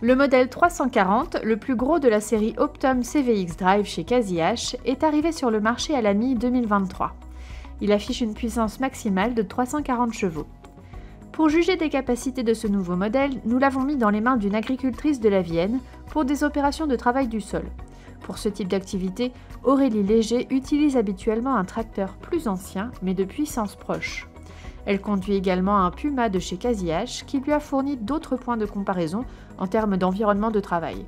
Le modèle 340, le plus gros de la série Optum CVX Drive chez CASIH, est arrivé sur le marché à la mi-2023. Il affiche une puissance maximale de 340 chevaux. Pour juger des capacités de ce nouveau modèle, nous l'avons mis dans les mains d'une agricultrice de la Vienne pour des opérations de travail du sol. Pour ce type d'activité, Aurélie Léger utilise habituellement un tracteur plus ancien mais de puissance proche. Elle conduit également un Puma de chez CASIH qui lui a fourni d'autres points de comparaison en termes d'environnement de travail.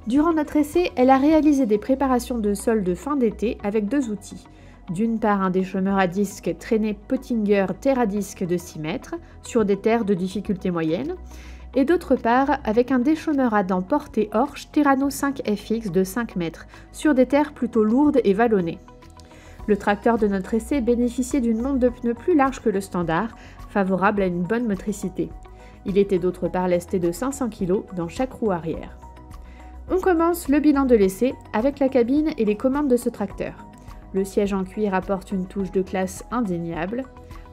Durant notre essai, elle a réalisé des préparations de sol de fin d'été avec deux outils. D'une part, un déchômeur à disque traîné Pottinger Terradisc de 6 mètres sur des terres de difficulté moyenne, et d'autre part, avec un déchômeur à dents porté Horsch Terrano 5FX de 5 mètres sur des terres plutôt lourdes et vallonnées. Le tracteur de notre essai bénéficiait d'une monte de pneus plus large que le standard, favorable à une bonne motricité. Il était d'autre part lesté de 500 kg dans chaque roue arrière. On commence le bilan de l'essai avec la cabine et les commandes de ce tracteur. Le siège en cuir apporte une touche de classe indéniable.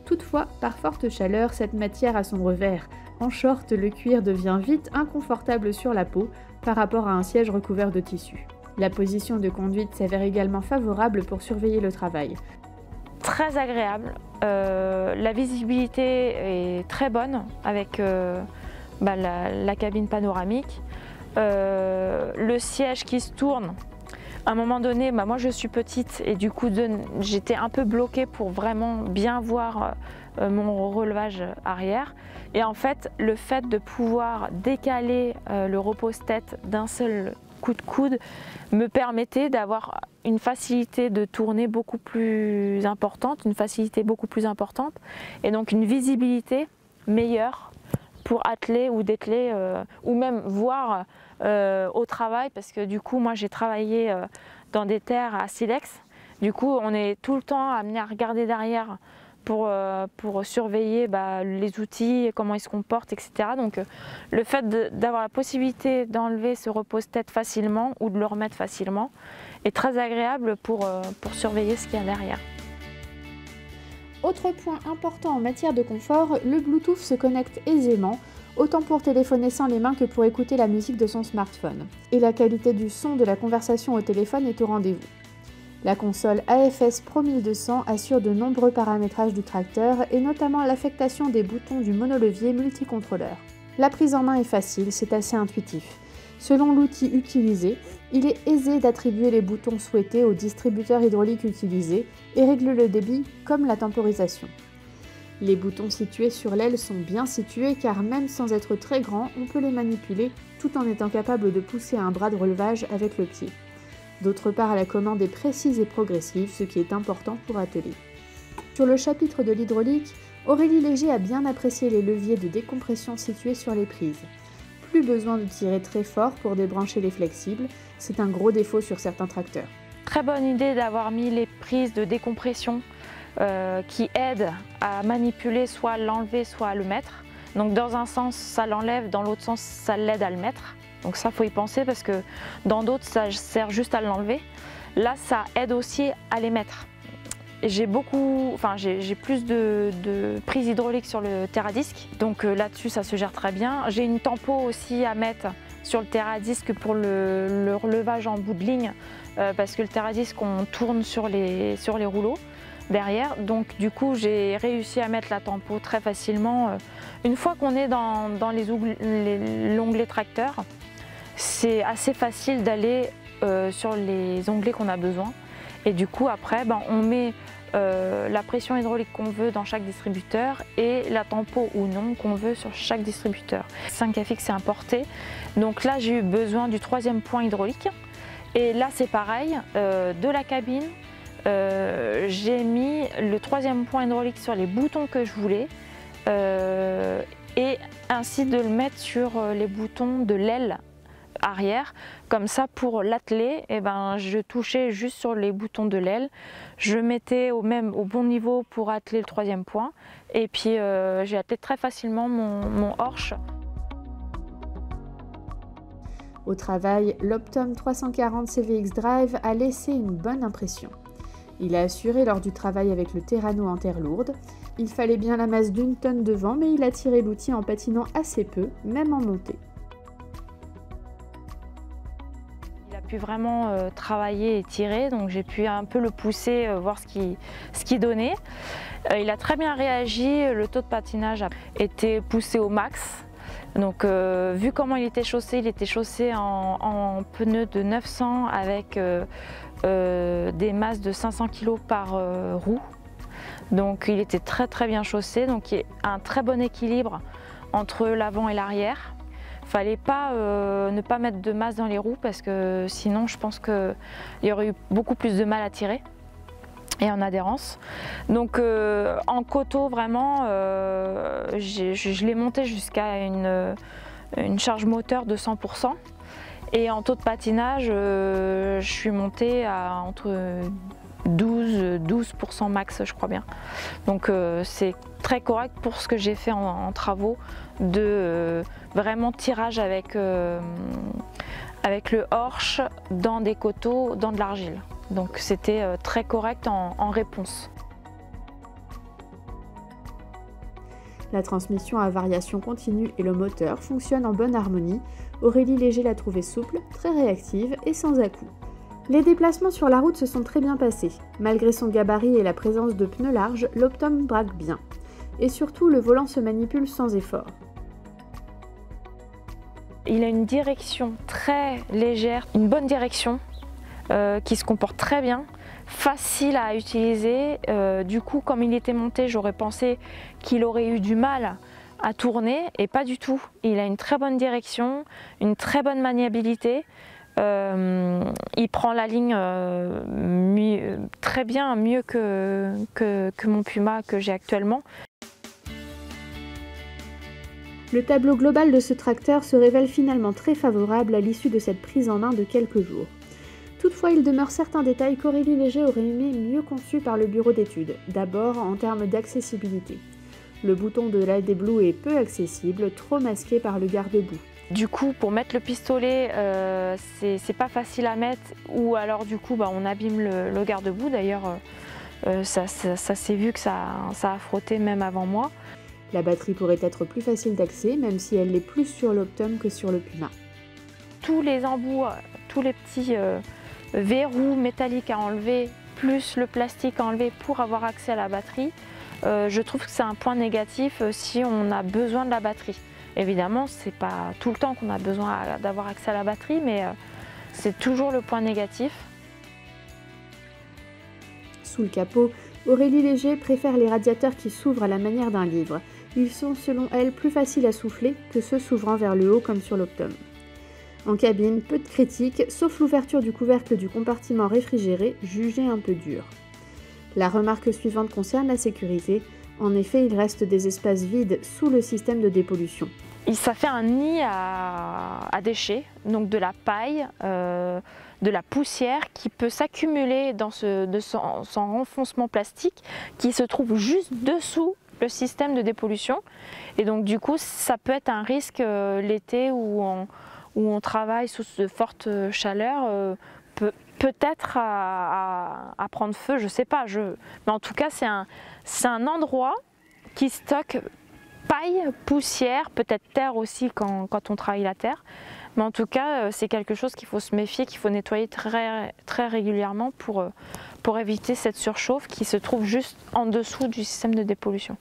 Toutefois, par forte chaleur, cette matière a son revers. En short, le cuir devient vite inconfortable sur la peau par rapport à un siège recouvert de tissu. La position de conduite s'avère également favorable pour surveiller le travail. Très agréable, la visibilité est très bonne avec la cabine panoramique, le siège qui se tourne. À un moment donné, moi je suis petite et du coup j'étais un peu bloquée pour vraiment bien voir mon relevage arrière. Et en fait, le fait de pouvoir décaler le repose-tête d'un seul coup de coude me permettait d'avoir une facilité de tourner beaucoup plus importante, et donc une visibilité meilleure pour atteler ou dételer ou même voir au travail, parce que du coup moi j'ai travaillé dans des terres à silex, du coup on est tout le temps amené à regarder derrière pour surveiller les outils, comment ils se comportent, etc. Donc le fait d'avoir la possibilité d'enlever ce repose-tête facilement ou de le remettre facilement est très agréable pour surveiller ce qu'il y a derrière. Autre point important en matière de confort, le Bluetooth se connecte aisément, autant pour téléphoner sans les mains que pour écouter la musique de son smartphone. Et la qualité du son de la conversation au téléphone est au rendez-vous. La console AFS Pro 1200 assure de nombreux paramétrages du tracteur et notamment l'affectation des boutons du monolevier multicontrôleur. La prise en main est facile, c'est assez intuitif. Selon l'outil utilisé, il est aisé d'attribuer les boutons souhaités au distributeur hydraulique utilisé et régler le débit comme la temporisation. Les boutons situés sur l'aile sont bien situés car même sans être très grands, on peut les manipuler tout en étant capable de pousser un bras de relevage avec le pied. D'autre part, la commande est précise et progressive, ce qui est important pour atteler. Sur le chapitre de l'hydraulique, Aurélie Léger a bien apprécié les leviers de décompression situés sur les prises. Plus besoin de tirer très fort pour débrancher les flexibles, c'est un gros défaut sur certains tracteurs. Très bonne idée d'avoir mis les prises de décompression qui aident à manipuler, soit l'enlever, soit à le mettre. Donc dans un sens, ça l'enlève, dans l'autre sens, ça l'aide à le mettre. Donc ça, faut y penser parce que dans d'autres, ça sert juste à l'enlever. Là, ça aide aussi à les mettre. J'ai plus de prises hydrauliques sur le Terradisc, donc là-dessus, ça se gère très bien. J'ai une tempo aussi à mettre sur le Terradisc pour le relevage en bout de ligne, parce que le Terradisc, on tourne sur les rouleaux derrière. Donc du coup, j'ai réussi à mettre la tempo très facilement. Une fois qu'on est dans l'onglet tracteur, c'est assez facile d'aller sur les onglets qu'on a besoin. Et du coup, après, on met la pression hydraulique qu'on veut dans chaque distributeur et la tempo ou non qu'on veut sur chaque distributeur. 5FX c'est importé, donc là j'ai eu besoin du 3e point hydraulique. Et là c'est pareil, de la cabine, j'ai mis le 3e point hydraulique sur les boutons que je voulais et ainsi de le mettre sur les boutons de l'aile arrière. Comme ça, pour l'atteler, je touchais juste sur les boutons de l'aile, je mettais au bon niveau pour atteler le 3e point et puis j'ai attelé très facilement mon Horsch. Au travail, l'Optum 340 CVX Drive a laissé une bonne impression. Il a assuré lors du travail avec le Terrano en terre lourde. Il fallait bien la masse d'1 tonne de vent, mais il a tiré l'outil en patinant assez peu, même en montée. Il a pu vraiment travailler et tirer, donc j'ai pu un peu le pousser, voir ce qu'il donnait. Il a très bien réagi, le taux de patinage a été poussé au max. Donc vu comment il était chaussé en pneus de 900 avec des masses de 500 kg par roue. Donc il était très bien chaussé, donc il y a un très bon équilibre entre l'avant et l'arrière. Il ne fallait pas ne pas mettre de masse dans les roues parce que sinon je pense qu'il y aurait eu beaucoup plus de mal à tirer et en adhérence. Donc en coteau vraiment, je l'ai monté jusqu'à une charge moteur de 100%. Et en taux de patinage, je suis montée à entre 12% max, je crois bien. Donc c'est très correct pour ce que j'ai fait en travaux de vraiment tirage avec le Horsch dans des coteaux, dans de l'argile. Donc c'était très correct en réponse. La transmission à variation continue et le moteur fonctionnent en bonne harmonie. Aurélie Léger l'a trouvée souple, très réactive et sans à-coups. Les déplacements sur la route se sont très bien passés. Malgré son gabarit et la présence de pneus larges, l'Optum braque bien. Et surtout, le volant se manipule sans effort. Il a une direction très légère, une bonne direction qui se comporte très bien, facile à utiliser. Du coup, comme il était monté, j'aurais pensé qu'il aurait eu du mal à tourner et pas du tout. Il a une très bonne direction, une très bonne maniabilité. Il prend la ligne très bien, mieux que mon Puma que j'ai actuellement. Le tableau global de ce tracteur se révèle finalement très favorable à l'issue de cette prise en main de quelques jours. Toutefois, il demeure certains détails qu'Aurélie Léger aurait aimé mieux conçus par le bureau d'études, d'abord en termes d'accessibilité. Le bouton de l'AD Blue est peu accessible, trop masqué par le garde-boue. Du coup, pour mettre le pistolet, c'est pas facile à mettre, ou alors du coup on abîme le garde-boue. D'ailleurs, ça s'est vu que ça a frotté même avant moi. La batterie pourrait être plus facile d'accès, même si elle l'est plus sur l'Optum que sur le Puma. Tous les embouts, tous les petits verrous métalliques à enlever, plus le plastique à enlever pour avoir accès à la batterie, je trouve que c'est un point négatif si on a besoin de la batterie. Évidemment, c'est pas tout le temps qu'on a besoin d'avoir accès à la batterie, mais c'est toujours le point négatif. Sous le capot, Aurélie Léger préfère les radiateurs qui s'ouvrent à la manière d'un livre. Ils sont, selon elle, plus faciles à souffler que ceux s'ouvrant vers le haut comme sur l'Optum. En cabine, peu de critiques, sauf l'ouverture du couvercle du compartiment réfrigéré, jugée un peu dure. La remarque suivante concerne la sécurité. En effet, il reste des espaces vides sous le système de dépollution. Ça fait un nid à déchets, donc de la paille, de la poussière qui peut s'accumuler dans son renfoncement plastique qui se trouve juste dessous le système de dépollution. Et donc du coup, ça peut être un risque l'été où on travaille sous de fortes chaleurs, peut-être à prendre feu, je ne sais pas. Mais en tout cas, c'est un endroit qui stocke paille, poussière, peut-être terre aussi quand on travaille la terre. Mais en tout cas, c'est quelque chose qu'il faut se méfier, qu'il faut nettoyer très régulièrement pour éviter cette surchauffe qui se trouve juste en dessous du système de dépollution.